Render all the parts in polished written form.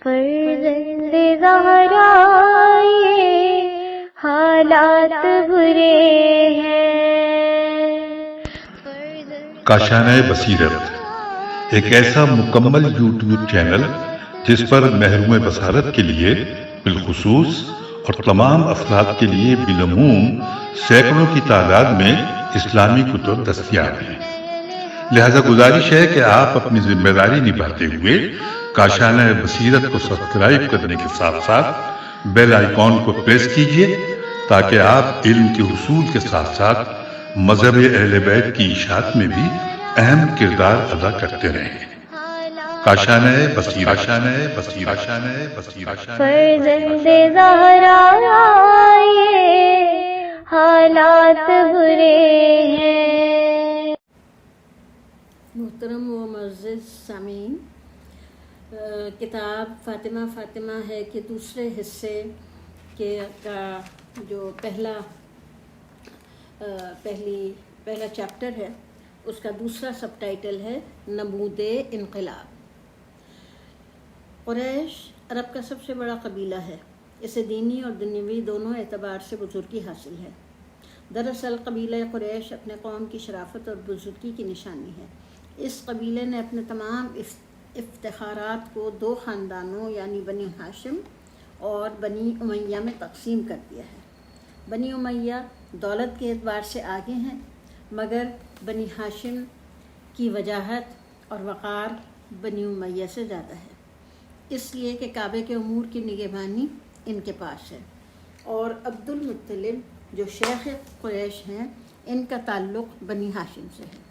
فرزند زہرا یہ حالات برے ہیں۔ کاشانۂ بصیرت ایک ایسا مکمل یوٹیوب چینل جس پر محروم بصارت کے لیے بالخصوص اور تمام افراد کے لیے بالعموم سینکڑوں کی تعداد میں اسلامی کتب دستیاب ہیں۔ لہذا گزارش ہے کہ آپ اپنی ذمہ داری نبھاتے ہوئے کاشانۂ بصیرت کو سبسکرائب کرنے کے ساتھ ساتھ بیل آئیکن کو پریس کیجیے تاکہ آپ علم کے حصول کے ساتھ ساتھ مذہب اہل بیت کی اشاعت میں بھی اہم کردار ادا کرتے رہیں۔ کاشانۂ بصیرت، کاشانۂ بصیرت، کاشانۂ بصیرت۔ فرزند زہرا یہ حالات برے ہیں۔ محترم و معزز سامعین، کتاب فاطمہ فاطمہ ہے کہ دوسرے حصے کا جو پہلا چیپٹر ہے، اس کا دوسرا سب ٹائٹل ہے نمود انقلاب۔ قریش عرب کا سب سے بڑا قبیلہ ہے۔ اسے دینی اور دنیوی دونوں اعتبار سے بزرگی حاصل ہے۔ دراصل قبیلہ قریش اپنے قوم کی شرافت اور بزرگی کی نشانی ہے۔ اس قبیلے نے اپنے تمام افتخارات کو دو خاندانوں یعنی بنی ہاشم اور بنی امیہ میں تقسیم کر دیا ہے۔ بنی امیہ دولت کے اعتبار سے آگے ہیں، مگر بنی ہاشم کی وجاہت اور وقار بنی امیہ سے زیادہ ہے، اس لیے کہ کعبے کے امور کی نگہبانی ان کے پاس ہے، اور عبد المطلب جو شیخ قریش ہیں، ان کا تعلق بنی ہاشم سے ہے۔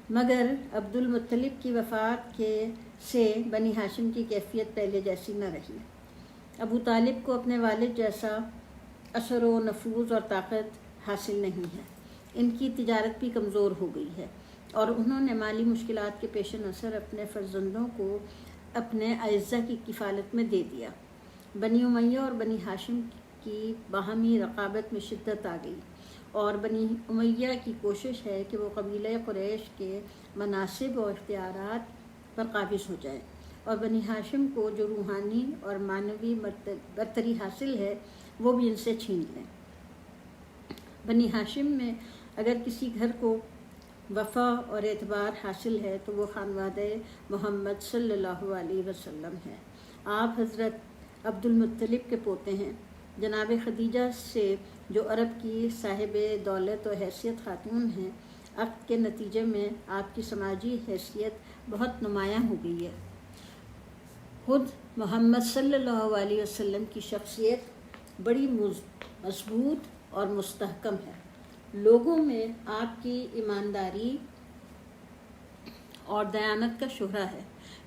مگر عبد المطلب کی وفات سے بنی ہاشم کی کیفیت پہلے جیسی نہ رہی۔ ابو طالب کو اپنے والد جیسا اثر و نفوذ اور طاقت حاصل نہیں ہے۔ ان کی تجارت بھی کمزور ہو گئی ہے اور انہوں نے مالی مشکلات کے پیش نظر اپنے فرزندوں کو اپنے اعزہ کی کفالت میں دے دیا۔ بنی امیہ اور بنی ہاشم کی باہمی رقابت میں شدت آ گئی، اور بنی امیہ کی کوشش ہے کہ وہ قبیلہ قریش کے مناصب و اختیارات پر قابض ہو جائے، اور بنی ہاشم کو جو روحانی اور معنوی برتری حاصل ہے وہ بھی ان سے چھین لیں۔ بنی ہاشم میں اگر کسی گھر کو وفا اور اعتبار حاصل ہے تو وہ خانوادہ محمد صلی اللہ علیہ وسلم ہے۔ آپ حضرت عبد المطلب کے پوتے ہیں۔ جناب خدیجہ سے جو عرب کی صاحب دولت و حیثیت خاتون ہیں، عقد کے نتیجے میں آپ کی سماجی حیثیت بہت نمایاں ہو گئی ہے۔ خود محمد صلی اللہ علیہ وسلم کی شخصیت بڑی مضبوط اور مستحکم ہے۔ لوگوں میں آپ کی ایمانداری اور دیانت کا شہرہ ہے۔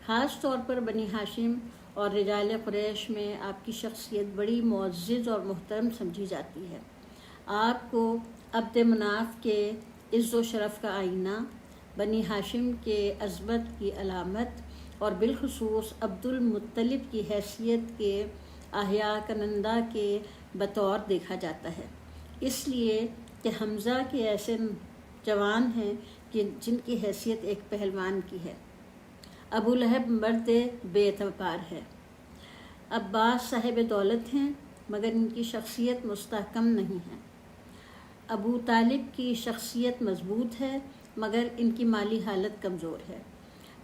خاص طور پر بنی ہاشم اور رجال قریش میں آپ کی شخصیت بڑی معزز اور محترم سمجھی جاتی ہے۔ آپ کو عبد مناف کے عز و شرف کا آئینہ، بنی ہاشم کے عظمت کی علامت اور بالخصوص عبد المطلب کی حیثیت کے احیا کنندہ کے بطور دیکھا جاتا ہے، اس لیے کہ حمزہ کے ایسے جوان ہیں کہ جن کی حیثیت ایک پہلوان کی ہے۔ ابو لہب مرد بے اعتبار ہے۔ عباس صاحب دولت ہیں مگر ان کی شخصیت مستحکم نہیں ہے۔ ابو طالب کی شخصیت مضبوط ہے مگر ان کی مالی حالت کمزور ہے۔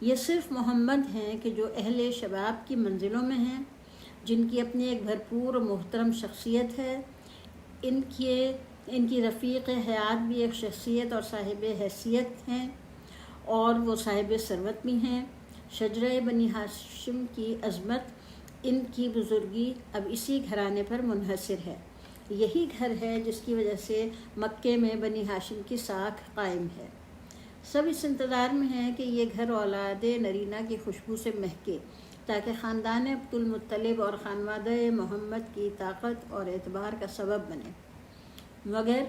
یہ صرف محمد ہیں کہ جو اہل شباب کی منزلوں میں ہیں، جن کی اپنی ایک بھرپور و محترم شخصیت ہے۔ ان کی رفیق حیات بھی ایک شخصیت اور صاحب حیثیت ہیں، اور وہ صاحب ثروت بھی ہیں۔ شجرہ بنی ہاشم کی عظمت، ان کی بزرگی اب اسی گھرانے پر منحصر ہے۔ یہی گھر ہے جس کی وجہ سے مکے میں بنی ہاشم کی ساکھ قائم ہے۔ سب اس انتظار میں ہیں کہ یہ گھر اولاد نرینہ کی خوشبو سے مہکے تاکہ خاندان عبد المطلب اور خانوادہ محمد کی طاقت اور اعتبار کا سبب بنے۔ مگر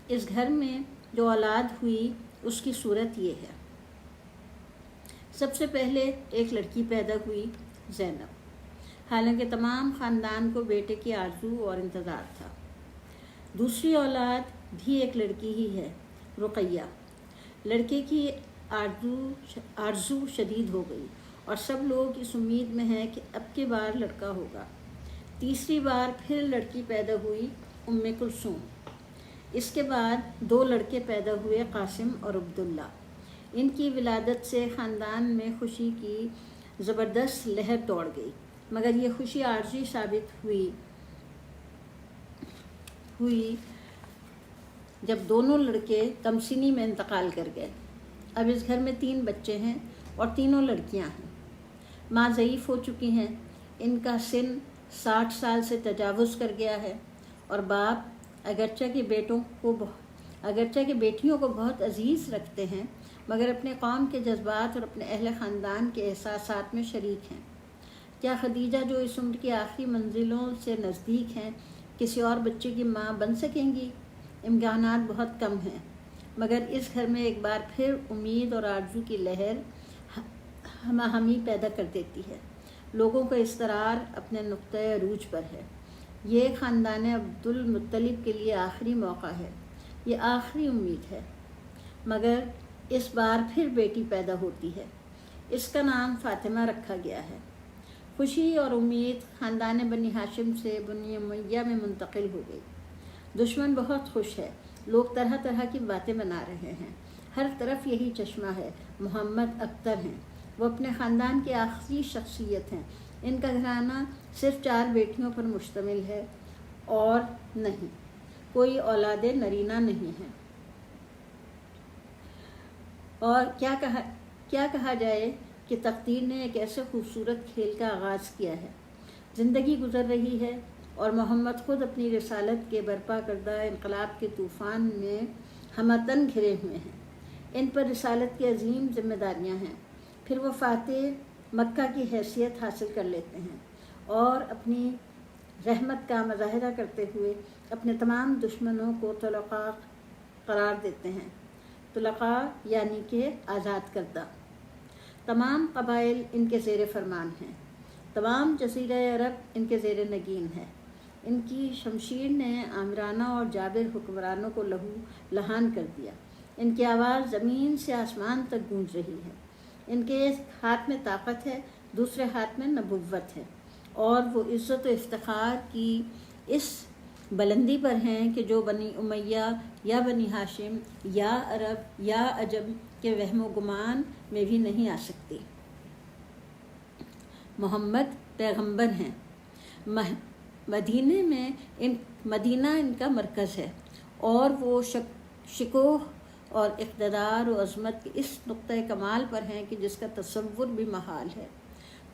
اس گھر میں جو اولاد ہوئی اس کی صورت یہ ہے۔ سب سے پہلے ایک لڑکی پیدا ہوئی، زینب، حالانکہ تمام خاندان کو بیٹے کی آرزو اور انتظار تھا۔ دوسری اولاد بھی ایک لڑکی ہی ہے، رقیہ۔ لڑکے کی آرزو شدید ہو گئی اور سب لوگ اس امید میں ہیں کہ اب کی بار لڑکا ہوگا۔ تیسری بار پھر لڑکی پیدا ہوئی، ام کلثوم۔ اس کے بعد 2 لڑکے پیدا ہوئے، قاسم اور عبداللہ۔ ان کی ولادت سے خاندان میں خوشی کی زبردست لہر دوڑ گئی، مگر یہ خوشی عارضی ثابت ہوئی جب دونوں لڑکے کم سنی میں انتقال کر گئے۔ اب اس گھر میں 3 بچے ہیں اور تینوں لڑکیاں ہیں۔ ماں ضعیف ہو چکی ہیں، ان کا سن 60 سال سے تجاوز کر گیا ہے، اور باپ اگرچہ کہ بیٹیوں کو بہت عزیز رکھتے ہیں، مگر اپنے قوم کے جذبات اور اپنے اہل خاندان کے احساسات میں شریک ہیں۔ کیا خدیجہ جو اس عمر کی آخری منزلوں سے نزدیک ہیں کسی اور بچے کی ماں بن سکیں گی؟ امکانات بہت کم ہیں، مگر اس گھر میں ایک بار پھر امید اور آرزو کی لہر ہمہ ہمی پیدا کر دیتی ہے۔ لوگوں کا اضطرار اپنے نقطۂ عروج پر ہے۔ یہ خاندان عبد المطلب کے لیے آخری موقع ہے، یہ آخری امید ہے، مگر اس بار پھر بیٹی پیدا ہوتی ہے۔ اس کا نام فاطمہ رکھا گیا ہے۔ خوشی اور امید خاندان بنی ہاشم سے بنی امیہ میں منتقل ہو گئی۔ دشمن بہت خوش ہے، لوگ طرح طرح کی باتیں بنا رہے ہیں، ہر طرف یہی چشمہ ہے۔ محمد اختر ہیں، وہ اپنے خاندان کی آخری شخصیت ہیں۔ ان کا گھرانہ صرف 4 بیٹیوں پر مشتمل ہے اور نہیں، کوئی اولاد نرینہ نہیں ہے۔ اور کیا کہا جائے کہ تقدیر نے ایک ایسے خوبصورت کھیل کا آغاز کیا ہے۔ زندگی گزر رہی ہے اور محمد خود اپنی رسالت کے برپا کردہ انقلاب کے طوفان میں ہمتن گھرے ہوئے ہیں۔ ان پر رسالت کی عظیم ذمہ داریاں ہیں۔ پھر وہ فاتح مکہ کی حیثیت حاصل کر لیتے ہیں اور اپنی رحمت کا مظاہرہ کرتے ہوئے اپنے تمام دشمنوں کو طلقاء قرار دیتے ہیں۔ طلقاء یعنی کہ آزاد کردہ۔ تمام قبائل ان کے زیر فرمان ہیں، تمام جزیرہ عرب ان کے زیر نگین ہے۔ ان کی شمشیر نے عامرانہ اور جابر حکمرانوں کو لہو لہان کر دیا۔ ان کی آواز زمین سے آسمان تک گونج رہی ہے۔ ان کے ایک ہاتھ میں طاقت ہے، دوسرے ہاتھ میں نبوت ہے، اور وہ عزت و افتخار کی اس بلندی پر ہیں کہ جو بنی امیہ یا بنی ہاشم یا عرب یا عجم کے وہم و گمان میں بھی نہیں آ سکتی۔ محمد پیغمبر ہیں۔ مدینہ ان کا مرکز ہے، اور وہ شکوہ اور اقتدار و عظمت کے اس نقطۂ کمال پر ہیں کہ جس کا تصور بھی محال ہے۔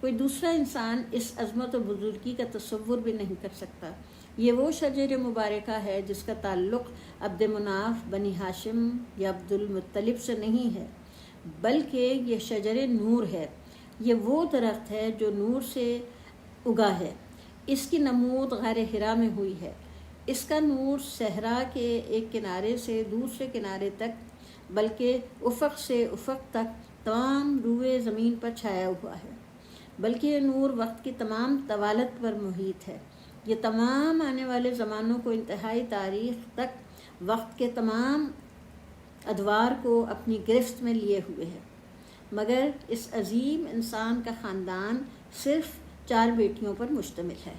کوئی دوسرا انسان اس عظمت و بزرگی کا تصور بھی نہیں کر سکتا۔ یہ وہ شجر مبارکہ ہے جس کا تعلق عبد مناف بنی ہاشم یا عبد المطلب سے نہیں ہے، بلکہ یہ شجر نور ہے۔ یہ وہ درخت ہے جو نور سے اگا ہے۔ اس کی نمود غار حرا میں ہوئی ہے۔ اس کا نور صحرا کے ایک کنارے سے دوسرے کنارے تک، بلکہ افق سے افق تک تمام روئے زمین پر چھایا ہوا ہے، بلکہ یہ نور وقت کی تمام طوالت پر محیط ہے۔ یہ تمام آنے والے زمانوں کو، انتہائی تاریخ تک وقت کے تمام ادوار کو اپنی گرفت میں لیے ہوئے ہے، مگر اس عظیم انسان کا خاندان صرف 4 بیٹیوں پر مشتمل ہے،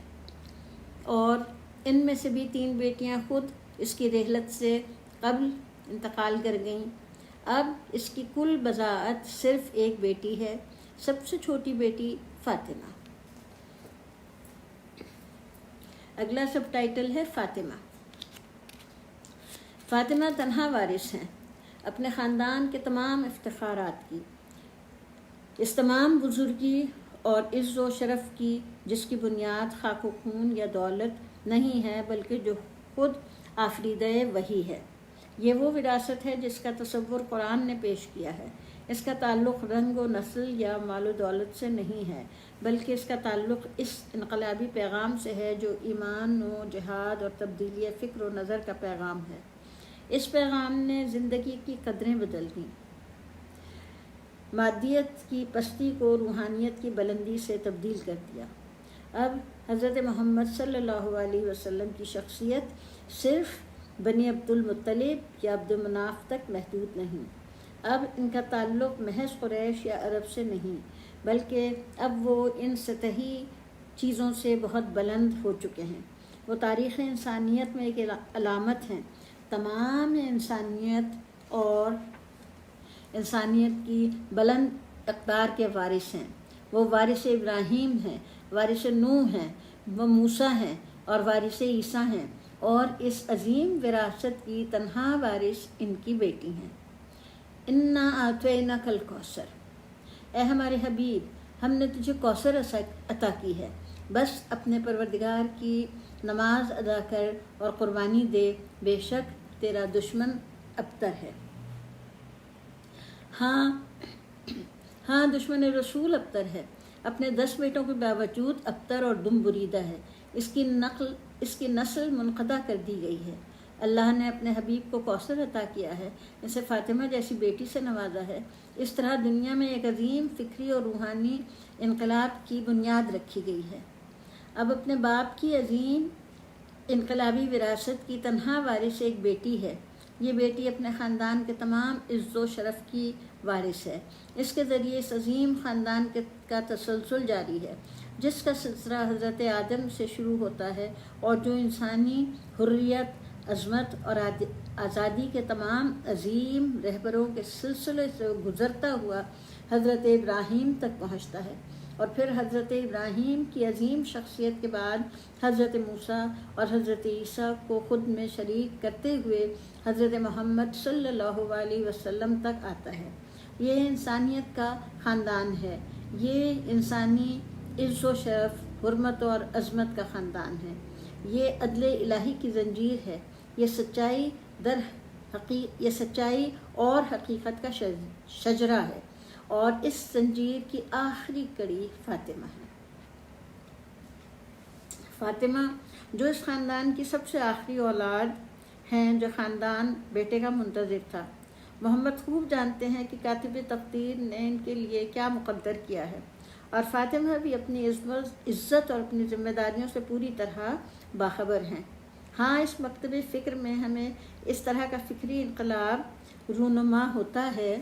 اور ان میں سے بھی 3 بیٹیاں خود اس کی رحلت سے قبل انتقال کر گئیں۔ اب اس کی کل بضاعت صرف ایک بیٹی ہے، سب سے چھوٹی بیٹی فاطمہ۔ اگلا سب ٹائٹل ہے فاطمہ۔ فاطمہ تنہا وارث ہیں اپنے خاندان کے تمام افتخارات کی، اس تمام بزرگی اور عز و شرف کی جس کی بنیاد خاک و خون یا دولت نہیں ہے، بلکہ جو خود آفریدہ وحی ہے۔ یہ وہ وراثت ہے جس کا تصور قرآن نے پیش کیا ہے۔ اس کا تعلق رنگ و نسل یا مال و دولت سے نہیں ہے، بلکہ اس کا تعلق اس انقلابی پیغام سے ہے جو ایمان و جہاد اور تبدیلی فکر و نظر کا پیغام ہے۔ اس پیغام نے زندگی کی قدریں بدل دیں، مادیت کی پستی کو روحانیت کی بلندی سے تبدیل کر دیا۔ اب حضرت محمد صلی اللہ علیہ وسلم کی شخصیت صرف بنی عبد المطلب یا عبد مناف تک محدود نہیں، اب ان کا تعلق محض قریش یا عرب سے نہیں، بلکہ اب وہ ان سطحی چیزوں سے بہت بلند ہو چکے ہیں۔ وہ تاریخ انسانیت میں ایک علامت ہیں، تمام انسانیت اور انسانیت کی بلند اقدار کے وارث ہیں۔ وہ وارث ابراہیم ہیں، وارث نوح ہیں، وہ موسیٰ ہیں اور وارث عیسیٰ ہیں، اور اس عظیم وراثت کی تنہا وارث ان کی بیٹی ہیں۔ انا اعطیناک الکوثر، اے ہمارے حبیب ہم نے تجھے کوثر عطا کی ہے، بس اپنے پروردگار کی نماز ادا کر اور قربانی دے، بے شک تیرا دشمن ابتر ہے۔ ہاں دشمن رسول ابتر ہے، اپنے 10 بیٹوں کے باوجود ابتر اور دم بریدہ ہے، اس کی نسل منقطع کر دی گئی ہے۔ اللہ نے اپنے حبیب کو کوثر عطا کیا ہے، اسے فاطمہ جیسی بیٹی سے نوازا ہے۔ اس طرح دنیا میں ایک عظیم فکری اور روحانی انقلاب کی بنیاد رکھی گئی ہے۔ اب اپنے باپ کی عظیم انقلابی وراثت کی تنہا وارث ایک بیٹی ہے۔ یہ بیٹی اپنے خاندان کے تمام عز و شرف کی وارث ہے۔ اس کے ذریعے اس عظیم خاندان کا تسلسل جاری ہے، جس کا سلسلہ حضرت آدم سے شروع ہوتا ہے اور جو انسانی حریت، عظمت اور آزادی کے تمام عظیم رہبروں کے سلسلے سے گزرتا ہوا حضرت ابراہیم تک پہنچتا ہے، اور پھر حضرت ابراہیم کی عظیم شخصیت کے بعد حضرت موسیٰ اور حضرت عیسیٰ کو خود میں شریک کرتے ہوئے حضرت محمد صلی اللہ علیہ وسلم تک آتا ہے۔ یہ انسانیت کا خاندان ہے، یہ انسانی عز و شرف، حرمت اور عظمت کا خاندان ہے، یہ عدل الہی کی زنجیر ہے، یہ سچائی اور حقیقت کا شجرہ ہے، اور اس زنجیر کی آخری کڑی فاطمہ ہے۔ فاطمہ جو اس خاندان کی سب سے آخری اولاد ہیں، جو خاندان بیٹے کا منتظر تھا۔ محمد خوب جانتے ہیں کہ کاتب تقدیر نے ان کے لیے کیا مقدر کیا ہے، اور فاطمہ بھی اپنی عزت اور اپنی ذمہ داریوں سے پوری طرح باخبر ہیں۔ ہاں، اس مکتب فکر میں ہمیں اس طرح کا فکری انقلاب رونما ہوتا ہے۔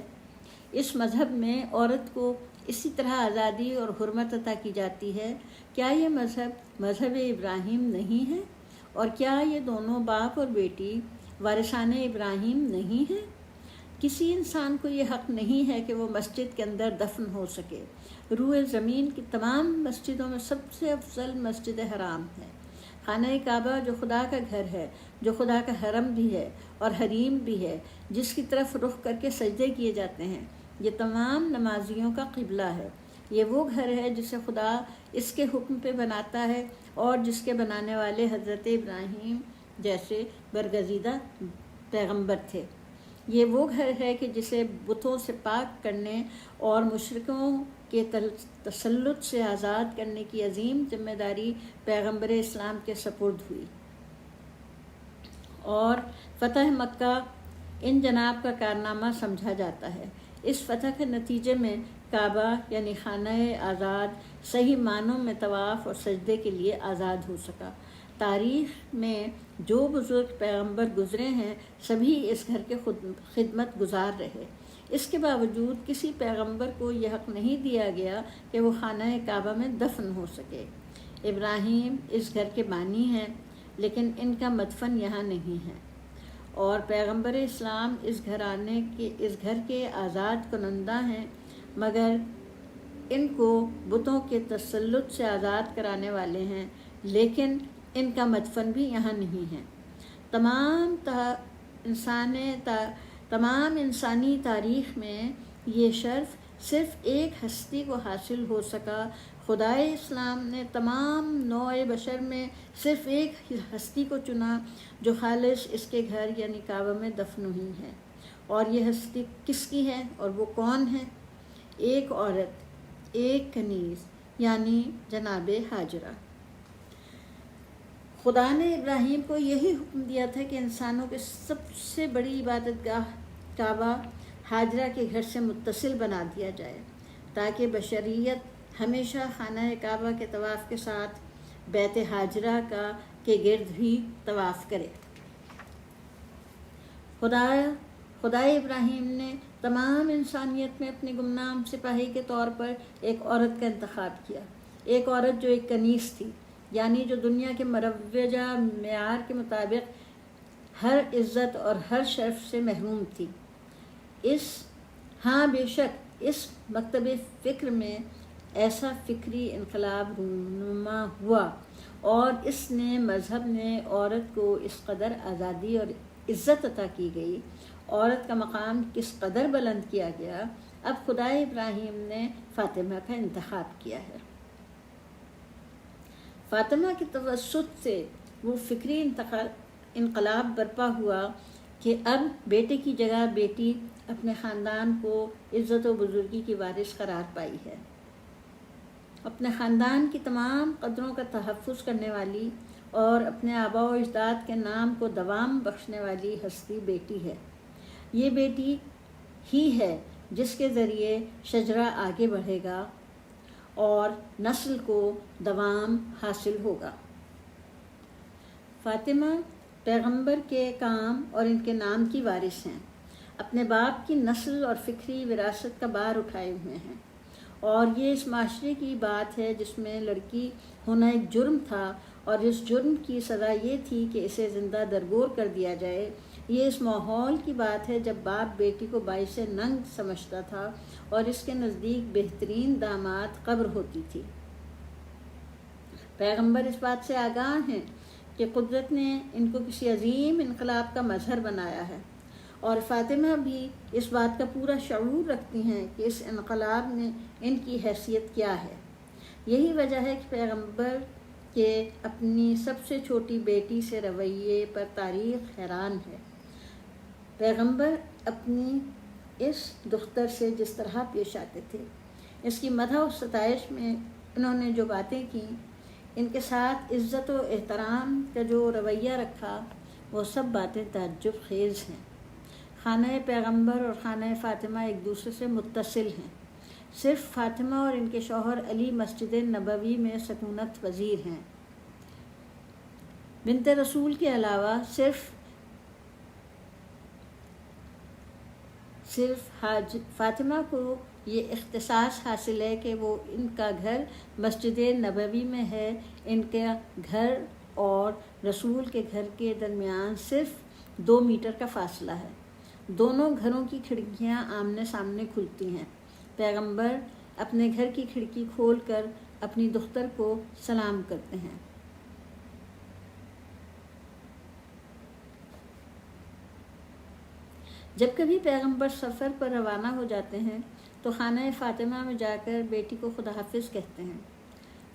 اس مذہب میں عورت کو اسی طرح آزادی اور حرمت عطا کی جاتی ہے۔ کیا یہ مذہب ابراہیم نہیں ہے؟ اور کیا یہ دونوں باپ اور بیٹی وارثان ابراہیم نہیں ہیں؟ کسی انسان کو یہ حق نہیں ہے کہ وہ مسجد کے اندر دفن ہو سکے۔ روئے زمین کی تمام مسجدوں میں سب سے افضل مسجد حرام ہے، خانہ کعبہ، جو خدا کا گھر ہے، جو خدا کا حرم بھی ہے اور حریم بھی ہے، جس کی طرف رخ کر کے سجدے کیے جاتے ہیں۔ یہ تمام نمازیوں کا قبلہ ہے۔ یہ وہ گھر ہے جسے خدا اس کے حکم پہ بناتا ہے، اور جس کے بنانے والے حضرت ابراہیم جیسے برگزیدہ پیغمبر تھے۔ یہ وہ گھر ہے کہ جسے بتوں سے پاک کرنے اور مشرکوں کے تسلط سے آزاد کرنے کی عظیم ذمہ داری پیغمبر اسلام کے سپرد ہوئی، اور فتح مکہ ان جناب کا کارنامہ سمجھا جاتا ہے۔ اس فتح کے نتیجے میں کعبہ یعنی خانہ آزاد صحیح معنوں میں طواف اور سجدے کے لیے آزاد ہو سکا۔ تاریخ میں جو بزرگ پیغمبر گزرے ہیں، سبھی اس گھر کے خدمت گزار رہے۔ اس کے باوجود کسی پیغمبر کو یہ حق نہیں دیا گیا کہ وہ خانہ کعبہ میں دفن ہو سکے۔ ابراہیم اس گھر کے بانی ہیں، لیکن ان کا مدفن یہاں نہیں ہے، اور پیغمبر اسلام اس گھر کے آزاد کنندہ ہیں، مگر ان کو بتوں کے تسلط سے آزاد کرانے والے ہیں، لیکن ان کا مدفن بھی یہاں نہیں ہے۔ تمام انسانی تاریخ میں یہ شرف صرف ایک ہستی کو حاصل ہو سکا۔ خدائے اسلام نے تمام نوع بشر میں صرف ایک ہستی کو چنا جو خالص اس کے گھر یعنی کعبہ میں دفن ہوئی ہے، اور یہ ہستی کس کی ہے اور وہ کون ہے؟ ایک عورت، ایک کنیز، یعنی جناب ہاجرہ۔ خدا نے ابراہیم کو یہی حکم دیا تھا کہ انسانوں کے سب سے بڑی عبادت گاہ کعبہ ہاجرہ کے گھر سے متصل بنا دیا جائے، تاکہ بشریت ہمیشہ خانہ کعبہ کے طواف کے ساتھ بیت ہاجرہ کے گرد بھی طواف کرے۔ خدا ابراہیم نے تمام انسانیت میں اپنے گمنام سپاہی کے طور پر ایک عورت کا انتخاب کیا، ایک عورت جو ایک کنیز تھی، یعنی جو دنیا کے مروجہ معیار کے مطابق ہر عزت اور ہر شرف سے محروم تھی۔ بے شک اس مکتب فکر میں ایسا فکری انقلاب رونما ہوا اور اس نے مذہب نے عورت کو اس قدر آزادی اور عزت عطا کی گئی، عورت کا مقام کس قدر بلند کیا گیا۔ اب خدا ابراہیم نے فاطمہ کا انتخاب کیا ہے۔ فاطمہ کے توسط سے وہ فکری انقلاب برپا ہوا کہ اب بیٹے کی جگہ بیٹی اپنے خاندان کو عزت و بزرگی کی وارث قرار پائی ہے۔ اپنے خاندان کی تمام قدروں کا تحفظ کرنے والی اور اپنے آباء و اجداد کے نام کو دوام بخشنے والی ہستی بیٹی ہے۔ یہ بیٹی ہی ہے جس کے ذریعے شجرہ آگے بڑھے گا اور نسل کو دوام حاصل ہوگا۔ فاطمہ پیغمبر کے کام اور ان کے نام کی وارث ہیں، اپنے باپ کی نسل اور فکری وراثت کا بار اٹھائے ہوئے ہیں، اور یہ اس معاشرے کی بات ہے جس میں لڑکی ہونا ایک جرم تھا اور اس جرم کی سزا یہ تھی کہ اسے زندہ درگور کر دیا جائے۔ یہ اس ماحول کی بات ہے جب باپ بیٹی کو باعث ننگ سمجھتا تھا اور اس کے نزدیک بہترین داماد قبر ہوتی تھی۔ پیغمبر اس بات سے آگاہ ہیں کہ قدرت نے ان کو کسی عظیم انقلاب کا مظہر بنایا ہے، اور فاطمہ بھی اس بات کا پورا شعور رکھتی ہیں کہ اس انقلاب میں ان کی حیثیت کیا ہے۔ یہی وجہ ہے کہ پیغمبر کے اپنی سب سے چھوٹی بیٹی سے رویے پر تاریخ حیران ہے۔ پیغمبر اپنی اس دختر سے جس طرح پیش آتے تھے، اس کی مدح و ستائش میں انہوں نے جو باتیں کیں، ان کے ساتھ عزت و احترام کا جو رویہ رکھا، وہ سب باتیں تعجب خیز ہیں۔ خانہ پیغمبر اور خانہ فاطمہ ایک دوسرے سے متصل ہیں۔ صرف فاطمہ اور ان کے شوہر علی مسجد نبوی میں سکونت پذیر ہیں۔ بنت رسول کے علاوہ صرف فاطمہ کو یہ اختصاص حاصل ہے کہ وہ ان کا گھر مسجد نبوی میں ہے۔ ان کا گھر اور رسول کے گھر کے درمیان صرف 2 میٹر کا فاصلہ ہے۔ دونوں گھروں کی کھڑکیاں آمنے سامنے کھلتی ہیں۔ پیغمبر اپنے گھر کی کھڑکی کھول کر اپنی دختر کو سلام کرتے ہیں۔ جب کبھی پیغمبر سفر پر روانہ ہو جاتے ہیں تو خانہ فاطمہ میں جا کر بیٹی کو خدا حافظ کہتے ہیں۔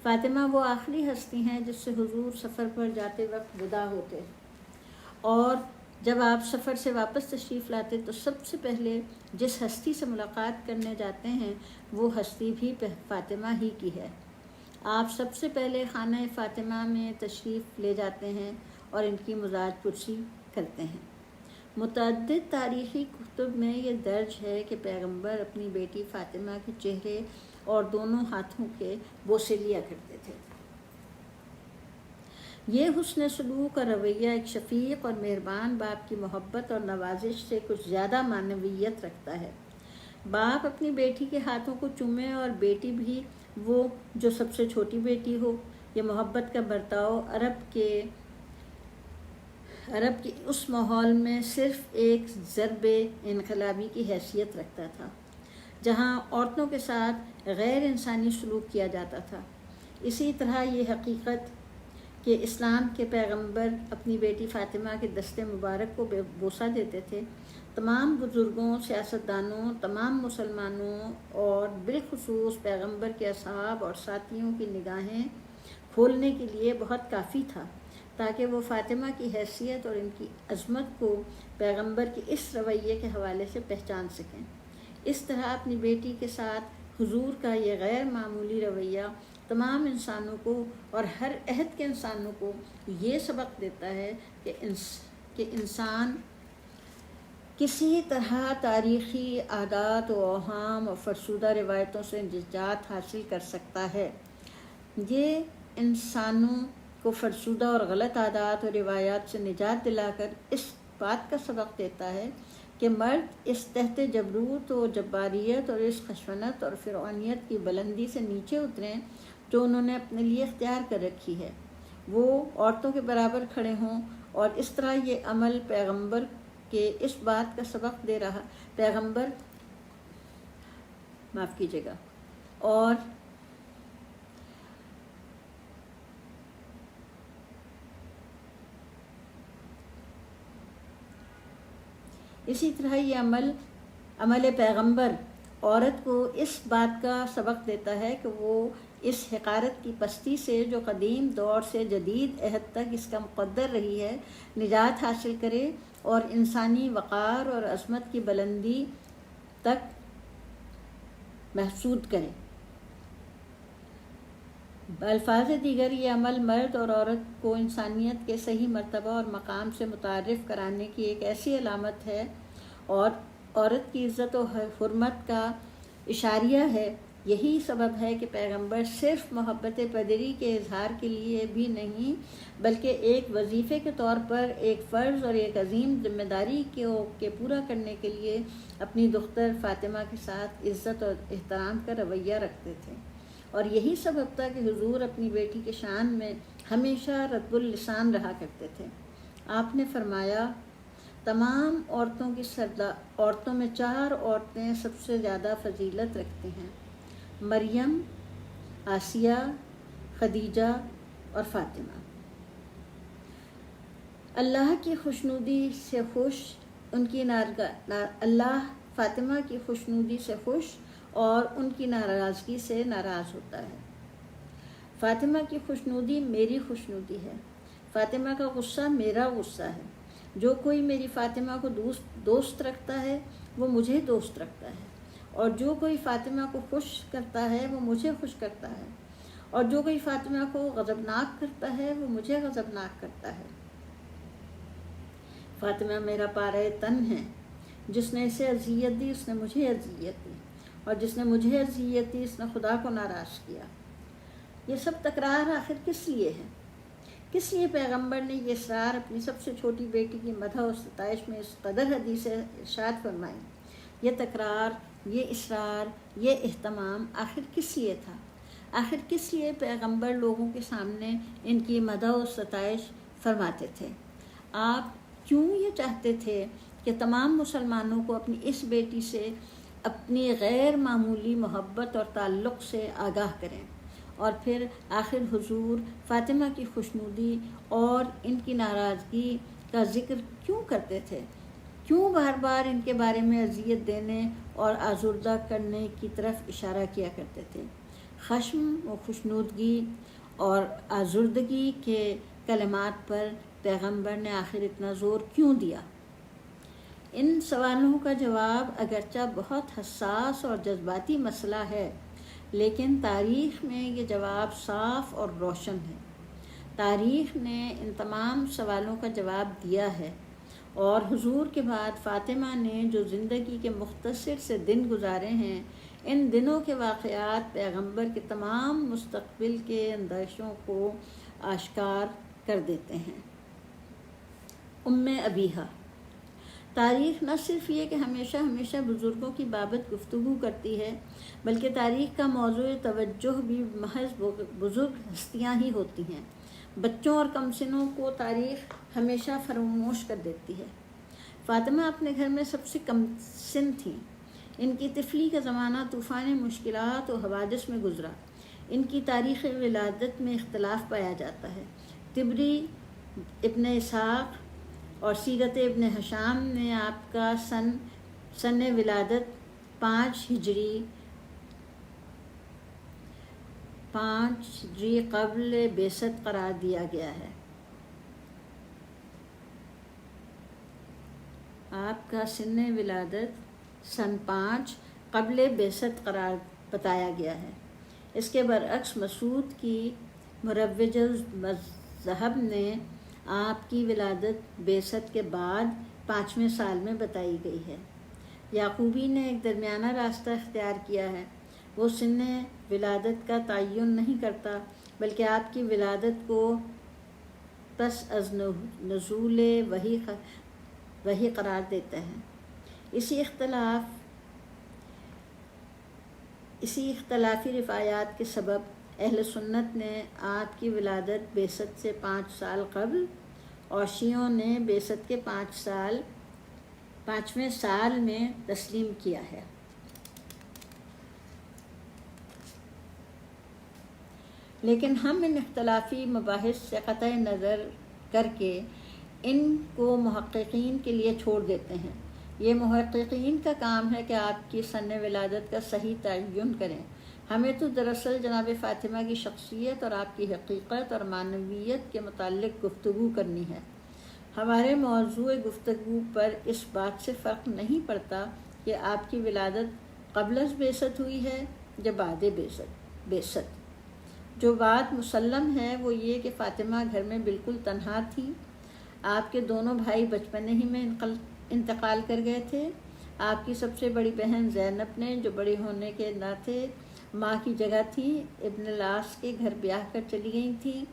فاطمہ وہ آخری ہستی ہیں جس سے حضور سفر پر جاتے وقت ودا ہوتے، اور جب آپ سفر سے واپس تشریف لاتے تو سب سے پہلے جس ہستی سے ملاقات کرنے جاتے ہیں وہ ہستی بھی فاطمہ ہی کی ہے۔ آپ سب سے پہلے خانہ فاطمہ میں تشریف لے جاتے ہیں اور ان کی مزاج پرسی کرتے ہیں۔ متعدد تاریخی کتب میں یہ درج ہے کہ پیغمبر اپنی بیٹی فاطمہ کے چہرے اور دونوں ہاتھوں کے بوسے لیا کرتے تھے۔ یہ حسن سلوک اور رویہ ایک شفیق اور مہربان باپ کی محبت اور نوازش سے کچھ زیادہ معنویت رکھتا ہے۔ باپ اپنی بیٹی کے ہاتھوں کو چومے اور بیٹی بھی وہ جو سب سے چھوٹی بیٹی ہو۔ یہ محبت کا برتاؤ عرب کے اس ماحول میں صرف ایک ضرب انقلابی کی حیثیت رکھتا تھا، جہاں عورتوں کے ساتھ غیر انسانی سلوک کیا جاتا تھا۔ اسی طرح یہ حقیقت کہ اسلام کے پیغمبر اپنی بیٹی فاطمہ کے دست مبارک کو بوسہ دیتے تھے، تمام بزرگوں، سیاستدانوں، تمام مسلمانوں اور بالخصوص پیغمبر کے اصحاب اور ساتھیوں کی نگاہیں کھولنے کے لیے بہت کافی تھا، تاکہ وہ فاطمہ کی حیثیت اور ان کی عظمت کو پیغمبر کے اس رویے کے حوالے سے پہچان سکیں۔ اس طرح اپنی بیٹی کے ساتھ حضور کا یہ غیر معمولی رویہ تمام انسانوں کو اور ہر عہد کے انسانوں کو یہ سبق دیتا ہے کہ انسان کسی طرح تاریخی عادات و اوہام اور فرسودہ روایتوں سے نجات حاصل کر سکتا ہے۔ یہ انسانوں کو فرسودہ اور غلط عادات اور روایات سے نجات دلا کر اس بات کا سبق دیتا ہے کہ مرد اس تحت جبروت و جباریت اور اس خشونت اور فرعونیت کی بلندی سے نیچے اتریں جو انہوں نے اپنے لیے اختیار کر رکھی ہے، وہ عورتوں کے برابر کھڑے ہوں، اور اس طرح یہ عمل پیغمبر کے اس بات کا سبق دے رہا، پیغمبر معاف کیجیے گا، اور اسی طرح یہ عمل پیغمبر عورت کو اس بات کا سبق دیتا ہے کہ وہ اس حقارت کی پستی سے جو قدیم دور سے جدید عہد تک اس کا مقدر رہی ہے نجات حاصل کرے اور انسانی وقار اور عظمت کی بلندی تک محسود کرے۔ بالفاظ دیگر یہ عمل مرد اور عورت کو انسانیت کے صحیح مرتبہ اور مقام سے متعارف کرانے کی ایک ایسی علامت ہے اور عورت کی عزت و حرمت کا اشاریہ ہے۔ یہی سبب ہے کہ پیغمبر صرف محبت پدری کے اظہار کے لیے بھی نہیں بلکہ ایک وظیفے کے طور پر ایک فرض اور ایک عظیم ذمہ داری کے پورا کرنے کے لیے اپنی دختر فاطمہ کے ساتھ عزت اور احترام کا رویہ رکھتے تھے، اور یہی سبب تھا کہ حضور اپنی بیٹی کے شان میں ہمیشہ رطب اللسان رہا کرتے تھے۔ آپ نے فرمایا، تمام عورتوں میں 4 عورتیں سب سے زیادہ فضیلت رکھتی ہیں، مریم، آسیہ، خدیجہ اور فاطمہ۔ اللہ کی خوشنودی سے خوش، اللہ فاطمہ کی خوشنودی سے خوش اور ان کی ناراضگی سے ناراض ہوتا ہے۔ فاطمہ کی خوشنودی میری خوشنودی ہے، فاطمہ کا غصہ میرا غصہ ہے۔ جو کوئی میری فاطمہ کو دوست رکھتا ہے وہ مجھے دوست رکھتا ہے، اور جو کوئی فاطمہ کو خوش کرتا ہے وہ مجھے خوش کرتا ہے، اور جو کوئی فاطمہ کو غضبناک کرتا ہے وہ مجھے غضبناک کرتا ہے۔ فاطمہ میرا پارہ تن ہے، جس نے اسے اذیت دی اس نے مجھے اذیت دی، اور جس نے مجھے اذیت دی اس نے خدا کو ناراض کیا۔ یہ سب تکرار آخر کس لیے ہے؟ کس لیے پیغمبر نے یہ اسرار اپنی سب سے چھوٹی بیٹی کی مدح و ستائش میں اس قدر حدیث ارشاد فرمائی؟ یہ تکرار، یہ اصرار، یہ اہتمام آخر کس لیے تھا؟ آخر کس لیے پیغمبر لوگوں کے سامنے ان کی مدح و ستائش فرماتے تھے؟ آپ کیوں یہ چاہتے تھے کہ تمام مسلمانوں کو اپنی اس بیٹی سے اپنی غیر معمولی محبت اور تعلق سے آگاہ کریں، اور پھر آخر حضور فاطمہ کی خوشنودی اور ان کی ناراضگی کا ذکر کیوں کرتے تھے؟ کیوں بار بار ان کے بارے میں اذیت دینے اور آزردہ کرنے کی طرف اشارہ کیا کرتے تھے؟ خشم و خوشنودگی اور آزردگی کے کلمات پر پیغمبر نے آخر اتنا زور کیوں دیا؟ ان سوالوں کا جواب اگرچہ بہت حساس اور جذباتی مسئلہ ہے، لیکن تاریخ میں یہ جواب صاف اور روشن ہے۔ تاریخ نے ان تمام سوالوں کا جواب دیا ہے، اور حضور کے بعد فاطمہ نے جو زندگی کے مختصر سے دن گزارے ہیں، ان دنوں کے واقعات پیغمبر کے تمام مستقبل کے اندیشوں کو آشکار کر دیتے ہیں۔ ابیہا تاریخ نہ صرف یہ کہ ہمیشہ بزرگوں کی بابت گفتگو کرتی ہے، بلکہ تاریخ کا موضوع توجہ بھی محض بزرگ ہستیاں ہی ہوتی ہیں۔ بچوں اور کمسنوں کو تاریخ ہمیشہ فراموش کر دیتی ہے۔ فاطمہ اپنے گھر میں سب سے کم سن تھیں۔ ان کی طفلی کا زمانہ طوفان مشکلات و حوادث میں گزرا۔ ان کی تاریخ ولادت میں اختلاف پایا جاتا ہے۔ طبری، ابن اسحاق اور سیرت ابن ہشام نے آپ کا سن ولادت 5 ہجری قبل بعثت قرار دیا گیا ہے۔ آپ کا سن ولادت سن 5 قبل بعثت قرار بتایا گیا ہے۔ اس کے برعکس مسعود کی مروج المذہب نے آپ کی ولادت بعثت کے بعد 5ویں سال میں بتائی گئی ہے۔ یعقوبی نے ایک درمیانہ راستہ اختیار کیا ہے۔ وہ سن ولادت کا تعین نہیں کرتا، بلکہ آپ کی ولادت کو پس از نزول وحی قرار دیتا ہے۔ اسی اختلافی روایات کے سبب اہل سنت نے آپ کی ولادت بعثت سے 5 سال قبل اور شیعوں نے بعثت کے 5ویں سال میں تسلیم کیا ہے۔ لیکن ہم ان اختلافی مباحث سے قطع نظر کر کے ان کو محققین کے لیے چھوڑ دیتے ہیں۔ یہ محققین کا کام ہے کہ آپ کی سن ولادت کا صحیح تعین کریں۔ ہمیں تو دراصل جناب فاطمہ کی شخصیت اور آپ کی حقیقت اور معنویت کے متعلق گفتگو کرنی ہے۔ ہمارے موضوع گفتگو پر اس بات سے فرق نہیں پڑتا کہ آپ کی ولادت قبل از بعثت ہوئی ہے یا بعد بعثت۔ جو بات مسلم ہے وہ یہ کہ فاطمہ گھر میں بالکل تنہا تھی۔ آپ کے دونوں بھائی بچپنے ہی میں انتقال کر گئے تھے۔ آپ کی سب سے بڑی بہن زینب نے، جو بڑی ہونے کے ناطے ماں کی جگہ تھی، ابن لاس کے گھر بیاہ کر چلی گئی تھی۔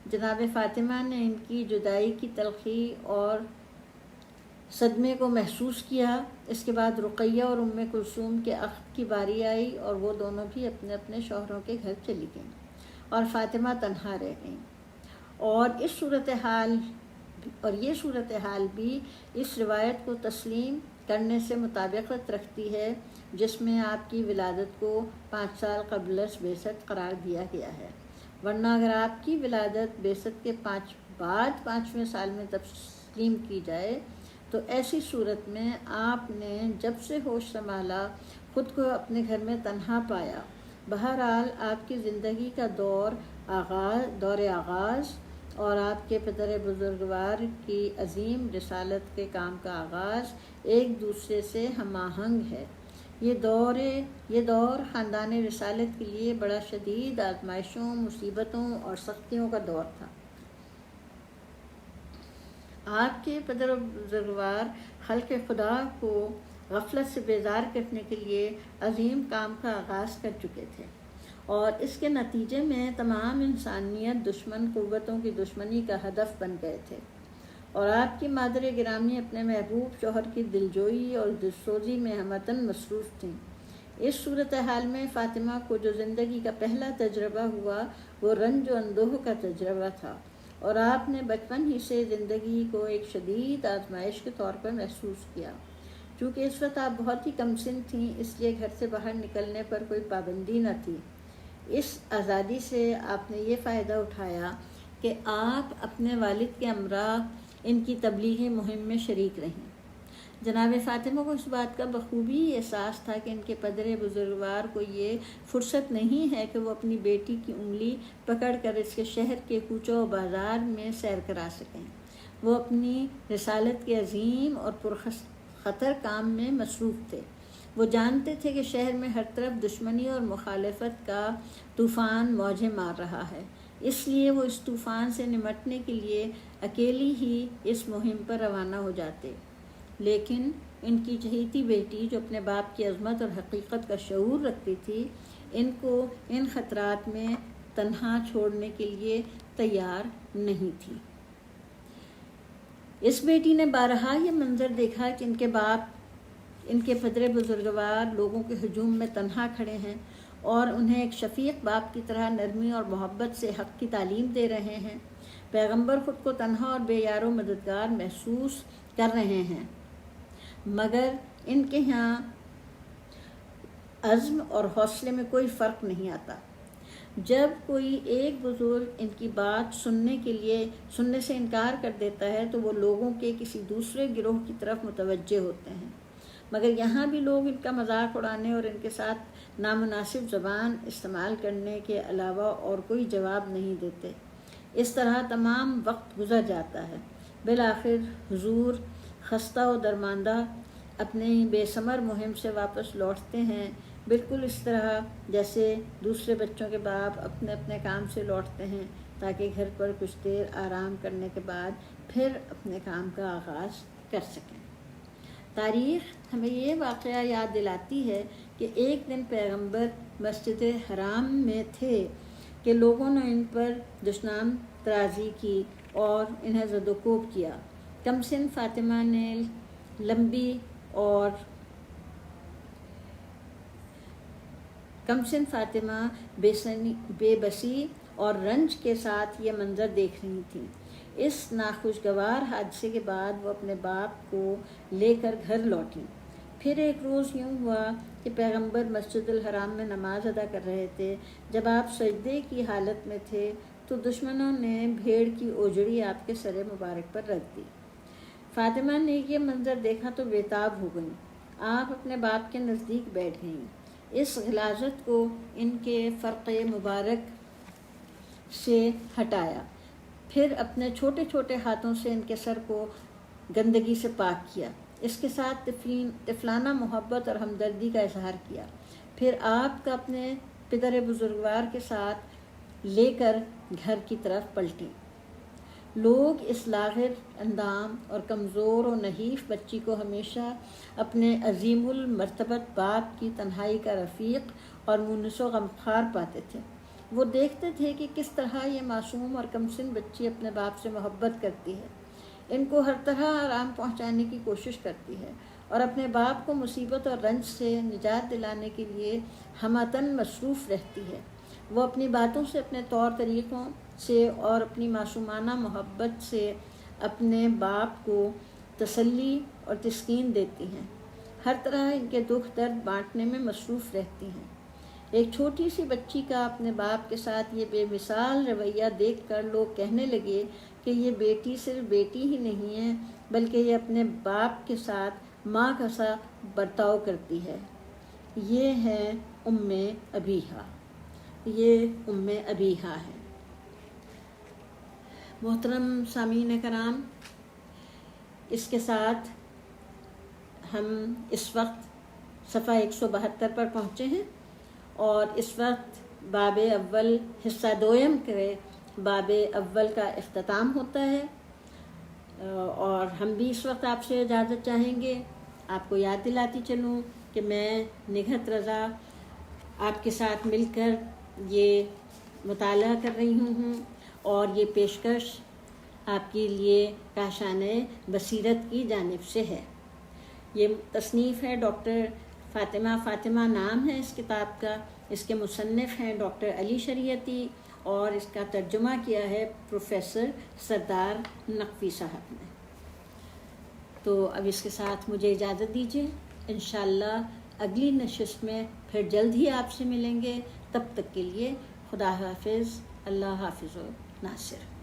جناب فاطمہ نے ان کی جدائی کی تلخی اور صدمے کو محسوس کیا۔ اس کے بعد رقیہ اور ام کلثوم کے عقد کی باری آئی اور وہ دونوں بھی اپنے اپنے شوہروں کے گھر چلی گئیں اور فاطمہ تنہا رہ گئیں۔ اور یہ صورتحال بھی اس روایت کو تسلیم کرنے سے مطابقت رکھتی ہے جس میں آپ کی ولادت کو 5 سال قبل از بعثت قرار دیا گیا ہے، ورنہ اگر آپ کی ولادت بعثت کے 5ویں سال میں تسلیم کی جائے تو ایسی صورت میں آپ نے جب سے ہوش سنبھالا خود کو اپنے گھر میں تنہا پایا۔ بہرحال آپ کی زندگی کا دور آغاز اور آپ کے پدر بزرگوار کی عظیم رسالت کے کام کا آغاز ایک دوسرے سے ہم آہنگ ہے۔ یہ دور خاندان رسالت کے لیے بڑا شدید آزمائشوں، مصیبتوں اور سختیوں کا دور تھا۔ آپ کے پدر بزرگوار خلق خدا کو غفلت سے بیدار کرنے کے لیے عظیم کام کا آغاز کر چکے تھے اور اس کے نتیجے میں تمام انسانیت دشمن قوتوں کی دشمنی کا ہدف بن گئے تھے، اور آپ کی مادر گرامی اپنے محبوب شوہر کی دلجوئی اور دلسوزی میں ہمدن مصروف تھیں۔ اس صورتحال میں فاطمہ کو جو زندگی کا پہلا تجربہ ہوا وہ رنج و اندوہ کا تجربہ تھا، اور آپ نے بچپن ہی سے زندگی کو ایک شدید آزمائش کے طور پر محسوس کیا۔ چونکہ اس وقت آپ بہت ہی کم سن تھیں، اس لیے گھر سے باہر نکلنے پر کوئی پابندی نہ تھی۔ اس آزادی سے آپ نے یہ فائدہ اٹھایا کہ آپ اپنے والد کے ہمراہ ان کی تبلیغی مہم میں شریک رہیں۔ جناب فاطمہ کو اس بات کا بخوبی احساس تھا کہ ان کے پدر بزرگوار کو یہ فرصت نہیں ہے کہ وہ اپنی بیٹی کی انگلی پکڑ کر اس کے شہر کے کوچوں و بازار میں سیر کرا سکیں۔ وہ اپنی رسالت کے عظیم اور پرخطر کام میں مصروف تھے۔ وہ جانتے تھے کہ شہر میں ہر طرف دشمنی اور مخالفت کا طوفان موجیں مار رہا ہے، اس لیے وہ اس طوفان سے نمٹنے کے لیے اکیلی ہی اس مہم پر روانہ ہو جاتے۔ لیکن ان کی چہیتی بیٹی، جو اپنے باپ کی عظمت اور حقیقت کا شعور رکھتی تھی، ان کو ان خطرات میں تنہا چھوڑنے کے لیے تیار نہیں تھی۔ اس بیٹی نے بارہا یہ منظر دیکھا کہ ان کے پدر بزرگوار لوگوں کے ہجوم میں تنہا کھڑے ہیں اور انہیں ایک شفیق باپ کی طرح نرمی اور محبت سے حق کی تعلیم دے رہے ہیں۔ پیغمبر خود کو تنہا اور بے یار و مددگار محسوس کر رہے ہیں، مگر ان کے ہاں عزم اور حوصلے میں کوئی فرق نہیں آتا۔ جب کوئی ایک بزرگ ان کی بات سننے سے انکار کر دیتا ہے تو وہ لوگوں کے کسی دوسرے گروہ کی طرف متوجہ ہوتے ہیں، مگر یہاں بھی لوگ ان کا مذاق اڑانے اور ان کے ساتھ نامناسب زبان استعمال کرنے کے علاوہ اور کوئی جواب نہیں دیتے۔ اس طرح تمام وقت گزر جاتا ہے۔ بالآخر حضور خستہ و درماندہ اپنی بے ثمر مہم سے واپس لوٹتے ہیں، بالکل اس طرح جیسے دوسرے بچوں کے باپ اپنے اپنے کام سے لوٹتے ہیں تاکہ گھر پر کچھ دیر آرام کرنے کے بعد پھر اپنے کام کا آغاز کر سکیں۔ تاریخ ہمیں یہ واقعہ یاد دلاتی ہے کہ ایک دن پیغمبر مسجد حرام میں تھے کہ لوگوں نے ان پر دشنام ترازی کی اور انہیں زد و کوب کیا۔ کم سن فاطمہ نے لمبی اور کمسن فاطمہ بے بسی اور رنج کے ساتھ یہ منظر دیکھ رہی تھیں۔ اس ناخوشگوار حادثے کے بعد وہ اپنے باپ کو لے کر گھر لوٹیں۔ پھر ایک روز یوں ہوا کہ پیغمبر مسجد الحرام میں نماز ادا کر رہے تھے۔ جب آپ سجدے کی حالت میں تھے تو دشمنوں نے بھیڑ کی اوجڑی آپ کے سر مبارک پر رکھ دی۔ فاطمہ نے یہ منظر دیکھا تو بےتاب ہو گئیں۔ آپ اپنے باپ کے نزدیک بیٹھ گئیں۔ اس غلاظت کو ان کے فرقے مبارک سے ہٹایا، پھر اپنے چھوٹے چھوٹے ہاتھوں سے ان کے سر کو گندگی سے پاک کیا، اس کے ساتھ طفلانہ محبت اور ہمدردی کا اظہار کیا۔ پھر آپ کا اپنے پدر بزرگوار کے ساتھ لے کر گھر کی طرف پلٹیں۔ لوگ اس لاغر اندام اور کمزور و نحیف بچی کو ہمیشہ اپنے عظیم المرتبت باپ کی تنہائی کا رفیق اور مونس و غمخوار پاتے تھے۔ وہ دیکھتے تھے کہ کس طرح یہ معصوم اور کمسن بچی اپنے باپ سے محبت کرتی ہے، ان کو ہر طرح آرام پہنچانے کی کوشش کرتی ہے اور اپنے باپ کو مصیبت اور رنج سے نجات دلانے کے لیے ہمتاً مصروف رہتی ہے۔ وہ اپنی باتوں سے، اپنے طور طریقوں سے اور اپنی معصومانہ محبت سے اپنے باپ کو تسلی اور تسکین دیتی ہیں، ہر طرح ان کے دکھ درد بانٹنے میں مصروف رہتی ہیں۔ ایک چھوٹی سی بچی کا اپنے باپ کے ساتھ یہ بے مثال رویہ دیکھ کر لوگ کہنے لگے کہ یہ بیٹی صرف بیٹی ہی نہیں ہے بلکہ یہ اپنے باپ کے ساتھ ماں کا سا برتاؤ کرتی ہے۔ یہ ہے ام ابیہا، یہ ام ابیہا ہے۔ محترم سامعین کرام، اس کے ساتھ ہم اس وقت صفحہ 172 پر پہنچے ہیں اور اس وقت باب اول حصہ دوم کے باب اول کا اختتام ہوتا ہے، اور ہم بھی اس وقت آپ سے اجازت چاہیں گے۔ آپ کو یاد دلاتی چلوں کہ میں نگہت رضا آپ کے ساتھ مل کر یہ مطالعہ کر رہی ہوں اور یہ پیشکش آپ کے لیے کاشان بصیرت کی جانب سے ہے۔ یہ تصنیف ہے ڈاکٹر فاطمہ نام ہے اس کتاب کا، اس کے مصنف ہیں ڈاکٹر علی شریعتی اور اس کا ترجمہ کیا ہے پروفیسر سردار نقوی صاحب نے۔ تو اب اس کے ساتھ مجھے اجازت دیجیے، انشاءاللہ اگلی نشست میں پھر جلد ہی آپ سے ملیں گے۔ تب تک کے لیے خدا حافظ، اللہ حافظ و ناصر۔